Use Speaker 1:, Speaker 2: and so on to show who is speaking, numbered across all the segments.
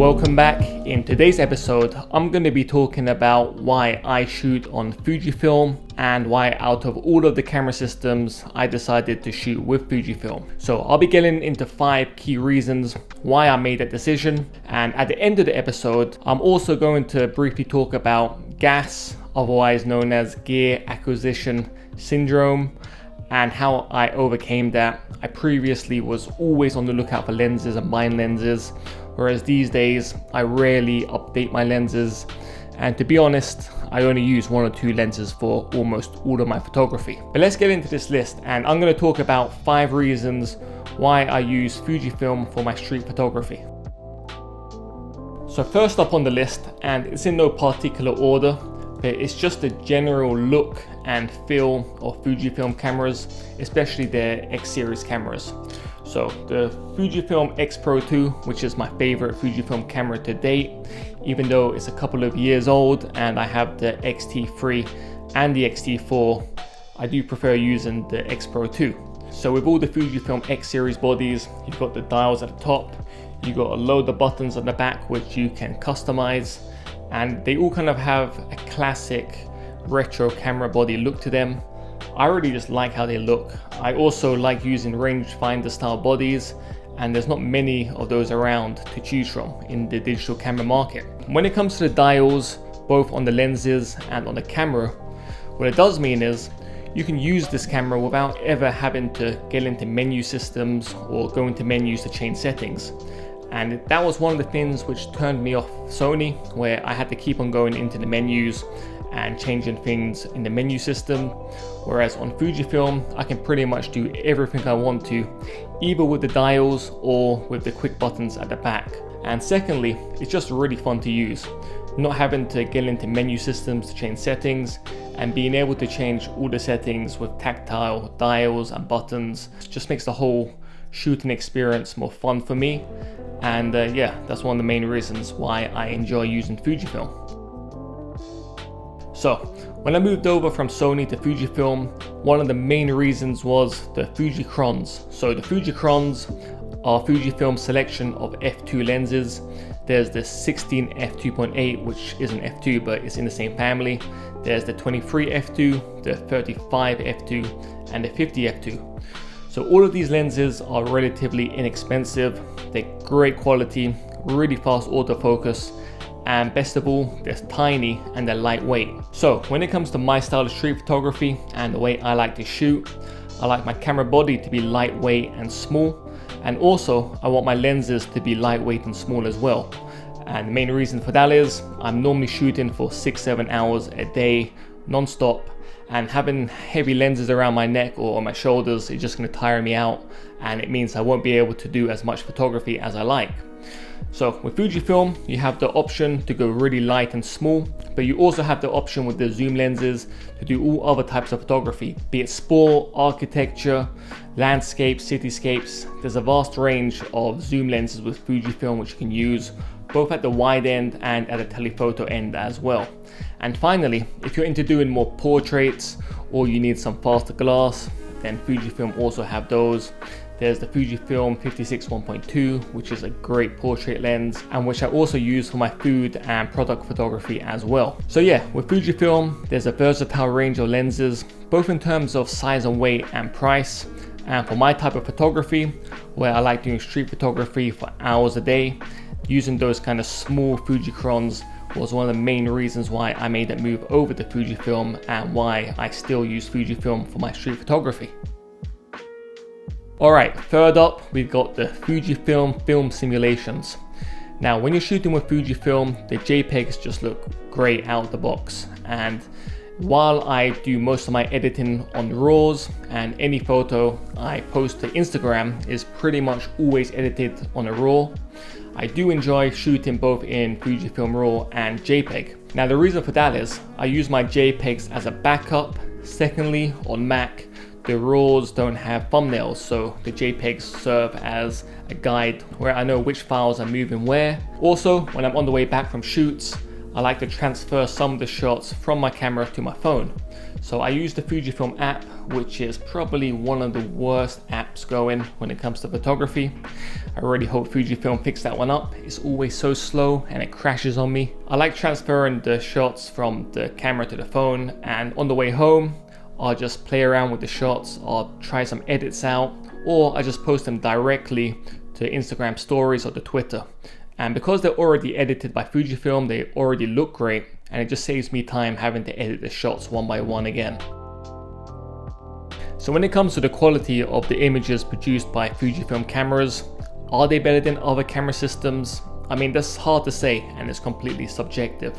Speaker 1: Welcome back. In today's episode, I'm going to be talking about why I shoot on Fujifilm and why out of all of the camera systems, I decided to shoot with Fujifilm. So I'll be getting into 5 key reasons why I made that decision. And at the end of the episode, I'm also going to briefly talk about GAS, otherwise known as gear acquisition syndrome, and how I overcame that. I previously was always on the lookout for lenses and buying lenses, whereas these days I rarely update my lenses, and to be honest, I only use 1 or 2 lenses for almost all of my photography. But let's get into this list, and I'm going to talk about 5 reasons why I use Fujifilm for my street photography. So first up on the list, and it's in no particular order, but it's just the general look and feel of Fujifilm cameras, especially their X series cameras. So the Fujifilm X Pro 2, which is my favorite Fujifilm camera to date, even though it's a couple of years old and I have the X-T3 and the X-T4, I do prefer using the X Pro 2. So with all the Fujifilm X series bodies, you've got the dials at the top, you've got a load of buttons on the back which you can customize, and they all kind of have a classic retro camera body look to them. I really just like how they look. I also like using rangefinder style bodies, and there's not many of those around to choose from in the digital camera market. When it comes to the dials, both on the lenses and on the camera, what it does mean is you can use this camera without ever having to get into menu systems or go into menus to change settings. And that was one of the things which turned me off Sony, where I had to keep on going into the menus and changing things in the menu system, whereas on Fujifilm I can pretty much do everything I want to, either with the dials or with the quick buttons at the back. And secondly, it's just really fun to use, not having to get into menu systems to change settings, and being able to change all the settings with tactile dials and buttons just makes the whole shooting experience more fun for me. And yeah, that's one of the main reasons why I enjoy using Fujifilm. So when I moved over from Sony to Fujifilm, one of the main reasons was the Fujicrons. So the Fujicrons are Fujifilm's selection of f2 lenses. There's the 16 f2.8, which isn't f2 but it's in the same family. There's the 23 f2, the 35 f2 and the 50 f2. So all of these lenses are relatively inexpensive, they're great quality, really fast autofocus, and best of all, they're tiny and they're lightweight. So when it comes to my style of street photography and the way I like to shoot, I like my camera body to be lightweight and small, and also I want my lenses to be lightweight and small as well. And the main reason for that is I'm normally shooting for 6-7 hours a day non-stop, and having heavy lenses around my neck or on my shoulders is just going to tire me out, and it means I won't be able to do as much photography as I like. So with Fujifilm, you have the option to go really light and small, but you also have the option with the zoom lenses to do all other types of photography, be it sport, architecture, landscapes, cityscapes. There's a vast range of zoom lenses with Fujifilm which you can use, both at the wide end and at the telephoto end as well. And finally, if you're into doing more portraits or you need some faster glass, then Fujifilm also have those. There's the Fujifilm 56-1.2, which is a great portrait lens and which I also use for my food and product photography as well. So yeah, with Fujifilm, there's a versatile range of lenses, both in terms of size and weight and price. And for my type of photography, where I like doing street photography for hours a day, using those kind of small Fujicrons was one of the main reasons why I made that move over to Fujifilm and why I still use Fujifilm for my street photography. Alright, third up, we've got the Fujifilm Film Simulations. Now, when you're shooting with Fujifilm, the JPEGs just look great out the box. And while I do most of my editing on RAWs, and any photo I post to Instagram is pretty much always edited on a RAW, I do enjoy shooting both in Fujifilm RAW and JPEG. Now, the reason for that is I use my JPEGs as a backup. Secondly, on Mac, the RAWs don't have thumbnails, so the JPEGs serve as a guide where I know which files are moving where. Also, when I'm on the way back from shoots, I like to transfer some of the shots from my camera to my phone. So I use the Fujifilm app, which is probably one of the worst apps going when it comes to photography. I really hope Fujifilm fixed that one up. It's always so slow and it crashes on me. I like transferring the shots from the camera to the phone, and on the way home, I'll just play around with the shots, I'll try some edits out, or I just post them directly to Instagram stories or to Twitter. And because they're already edited by Fujifilm, they already look great, and it just saves me time having to edit the shots one by one again. So when it comes to the quality of the images produced by Fujifilm cameras, are they better than other camera systems? I mean, that's hard to say and it's completely subjective.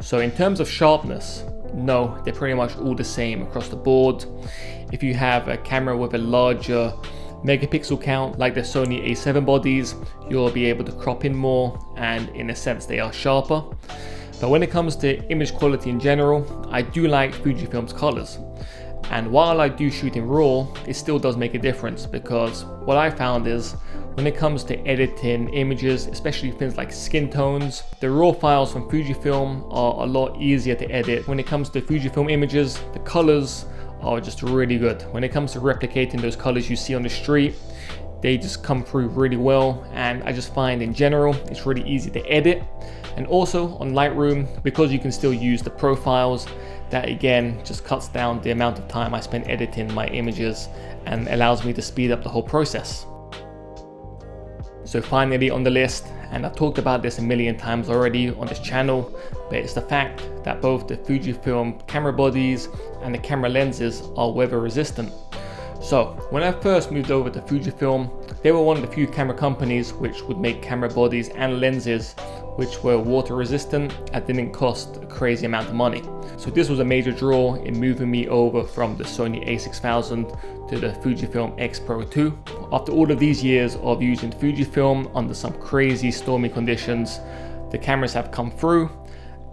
Speaker 1: So in terms of sharpness, no, they're pretty much all the same across the board. If you have a camera with a larger megapixel count like the Sony A7 bodies, you'll be able to crop in more, and in a sense they are sharper. But when it comes to image quality in general, I do like Fujifilm's Colours. And while I do shoot in RAW, it still does make a difference, because what I found is when it comes to editing images, especially things like skin tones, the RAW files from Fujifilm are a lot easier to edit. When it comes to Fujifilm images, the colors are just really good. When it comes to replicating those colors you see on the street, they just come through really well, and I just find in general it's really easy to edit. And also on Lightroom, because you can still use the profiles, that again just cuts down the amount of time I spend editing my images and allows me to speed up the whole process. So finally on the list, and I've talked about this a million times already on this channel, but it's the fact that both the Fujifilm camera bodies and the camera lenses are weather resistant. So when I first moved over to Fujifilm, they were one of the few camera companies which would make camera bodies and lenses which were water resistant and didn't cost a crazy amount of money. So this was a major draw in moving me over from the Sony a6000 to the Fujifilm X Pro 2. After all of these years of using Fujifilm under some crazy stormy conditions, the cameras have come through,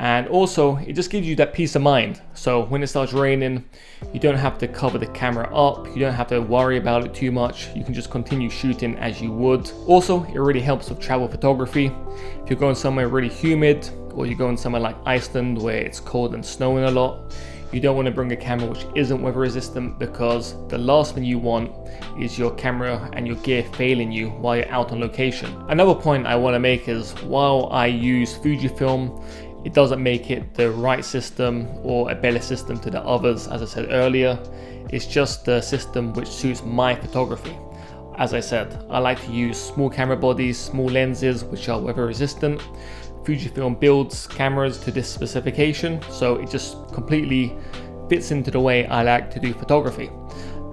Speaker 1: and also it just gives you that peace of mind. So when it starts raining, you don't have to cover the camera up, you don't have to worry about it too much, you can just continue shooting as you would. Also, it really helps with travel photography. If you're going somewhere really humid, or you're going somewhere like Iceland where it's cold and snowing a lot, you don't want to bring a camera which isn't weather resistant, because the last thing you want is your camera and your gear failing you while you're out on location. Another point I want to make is, while I use Fujifilm, it doesn't make it the right system or a better system to the others. As I said earlier, it's just the system which suits my photography. As I said, I like to use small camera bodies, small lenses which are weather resistant. Fujifilm builds cameras to this specification, so it just completely fits into the way I like to do photography.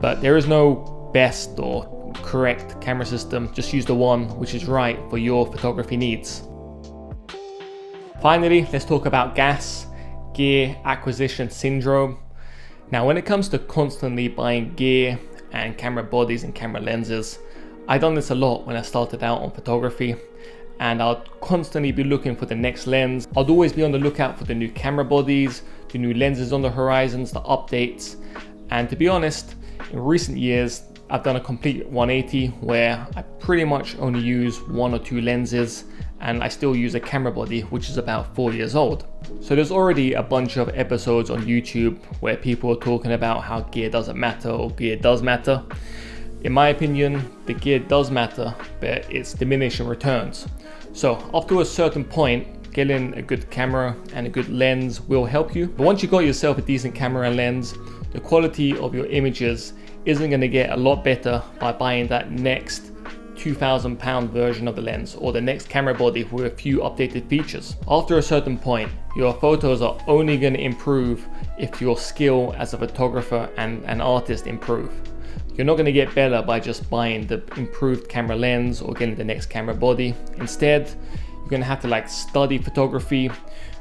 Speaker 1: But there is no best or correct camera system, just use the one which is right for your photography needs. Finally, let's talk about gas, gear acquisition syndrome. Now, when it comes to constantly buying gear and camera bodies and camera lenses, I've done this a lot when I started out on photography, and I'll constantly be looking for the next lens. I'd always be on the lookout for the new camera bodies, the new lenses on the horizons, the updates. And to be honest, in recent years, I've done a complete 180 where I pretty much only use one or two lenses, and I still use a camera body which is about 4 years old. So there's already a bunch of episodes on YouTube where people are talking about how gear doesn't matter or gear does matter. In my opinion, the gear does matter, but it's diminishing returns. So up to a certain point, getting a good camera and a good lens will help you. But once you got yourself a decent camera and lens, the quality of your images isn't going to get a lot better by buying that next £2,000 version of the lens or the next camera body with a few updated features. After a certain point, your photos are only going to improve if your skill as a photographer and an artist improve. You're not going to get better by just buying the improved camera lens or getting the next camera body. Instead, you're going to have to study photography,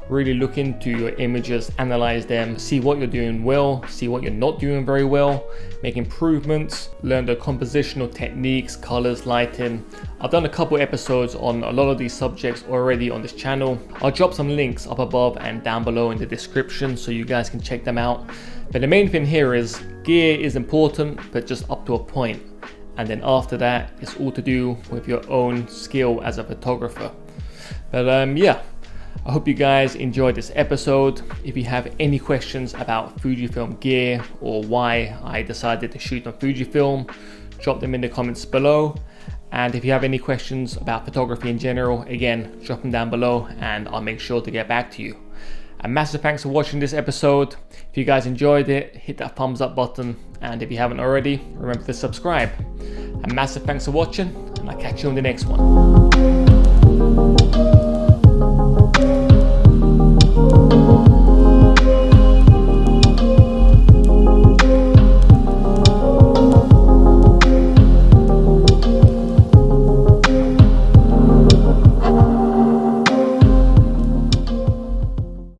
Speaker 1: really look into your images, analyze them, see what you're doing well, see what you're not doing very well, make improvements, learn the compositional techniques, colors, lighting. I've done a couple episodes on a lot of these subjects already on this channel. I'll drop some links up above and down below in the description so you guys can check them out. But the main thing here is gear is important, but just up to a point. And then after that, it's all to do with your own skill as a photographer. But yeah. I hope you guys enjoyed this episode. If you have any questions about Fujifilm gear or why I decided to shoot on Fujifilm, drop them in the comments below. And if you have any questions about photography in general, again, drop them down below and I'll make sure to get back to you. A massive thanks for watching this episode. If you guys enjoyed it, hit that thumbs up button. And if you haven't already, remember to subscribe. A massive thanks for watching, and I'll catch you on the next one.